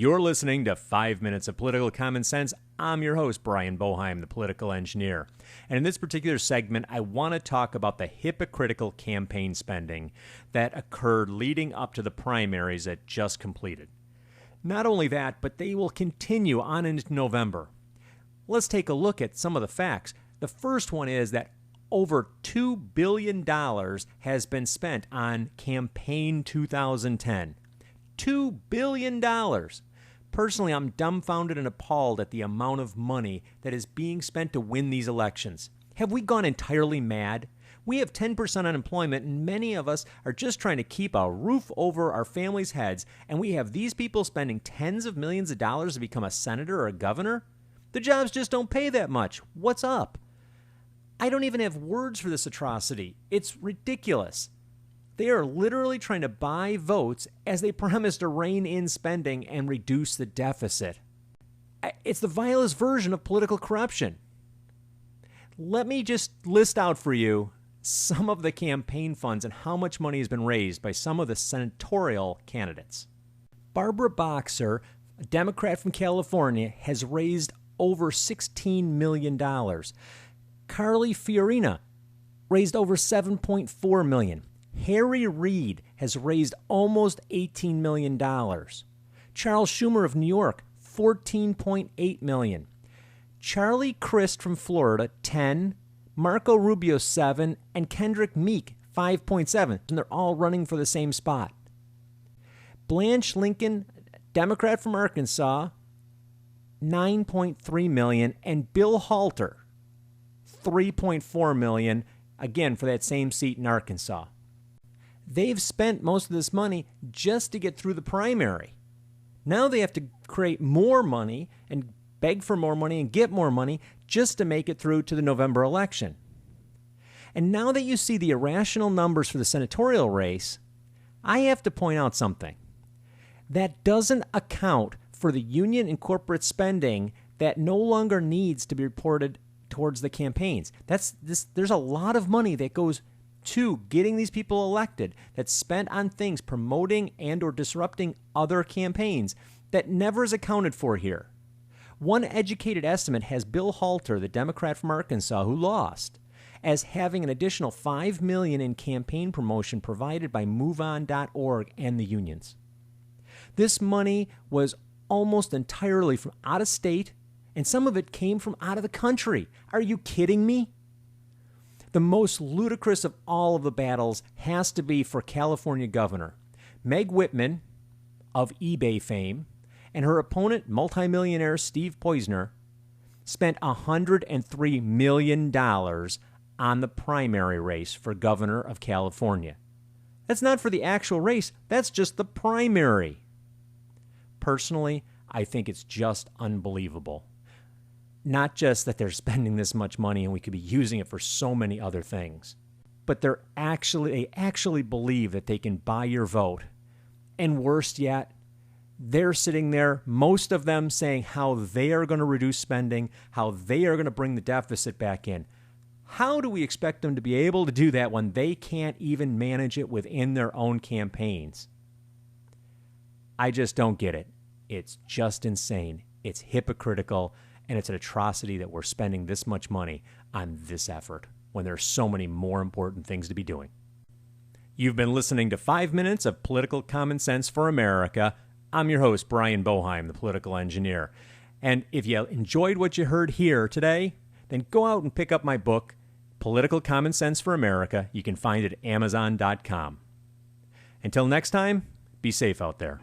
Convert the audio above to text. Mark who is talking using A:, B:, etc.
A: You're listening to 5 Minutes of Political Common Sense. I'm your host, Brian Boeheim, the political engineer. And in this particular segment, I want to talk about the hypocritical campaign spending that occurred leading up to the primaries that just completed. Not only that, but they will continue on into November. Let's take a look at some of the facts. The first one is that over $2 billion has been spent on campaign 2010. $2 billion. Personally, I'm dumbfounded and appalled at the amount of money that is being spent to win these elections. Have we gone entirely mad? We have 10% unemployment, and many of us are just trying to keep a roof over our families' heads, and we have these people spending tens of millions of dollars to become a senator or a governor? The jobs just don't pay that much. What's up? I don't even have words for this atrocity. It's ridiculous. They are literally trying to buy votes as they promise to rein in spending and reduce the deficit. It's the vilest version of political corruption. Let me just list out for you some of the campaign funds and how much money has been raised by some of the senatorial candidates. Barbara Boxer, a Democrat from California, has raised over $16 million. Carly Fiorina raised over $7.4 million. Harry Reid has raised almost $18 million. Charles Schumer of New York, $14.8 million. Charlie Crist from Florida, $10. Marco Rubio, $7. And Kendrick Meek, $5.7. And they're all running for the same spot. Blanche Lincoln, Democrat from Arkansas, $9.3 million. And Bill Halter, $3.4 million, again for that same seat in Arkansas. They've spent most of this money just to get through the primary. Now they have to create more money and beg for more money and get more money just to make it through to the November election. And now that you see the irrational numbers for the senatorial race, I have to point out something. That doesn't account for the union and corporate spending that no longer needs to be reported towards the campaigns. There's a lot of money that goes to getting these people elected that's spent on things promoting and or disrupting other campaigns that never is accounted for here. One educated estimate has Bill Halter, the Democrat from Arkansas who lost, as having an additional $5 million in campaign promotion provided by MoveOn.org and the unions. This money was almost entirely from out of state, and some of it came from out of the country. Are you kidding me? The most ludicrous of all of the battles has to be for California governor. Meg Whitman, of eBay fame, and her opponent, multimillionaire Steve Poizner, spent $103 million on the primary race for governor of California. That's not for the actual race, that's just the primary. Personally, I think it's just unbelievable. Not just that they're spending this much money and we could be using it for so many other things, but they actually believe that they can buy your vote. And worst yet, they're sitting there, most of them saying how they are going to reduce spending, how they are going to bring the deficit back in. How do we expect them to be able to do that when they can't even manage it within their own campaigns? I just don't get it. It's just insane. It's hypocritical. And it's an atrocity that we're spending this much money on this effort when there are so many more important things to be doing. You've been listening to 5 Minutes of Political Common Sense for America. I'm your host, Brian Boeheim, the political engineer. And if you enjoyed what you heard here today, then go out and pick up my book, Political Common Sense for America. You can find it at Amazon.com. Until next time, be safe out there.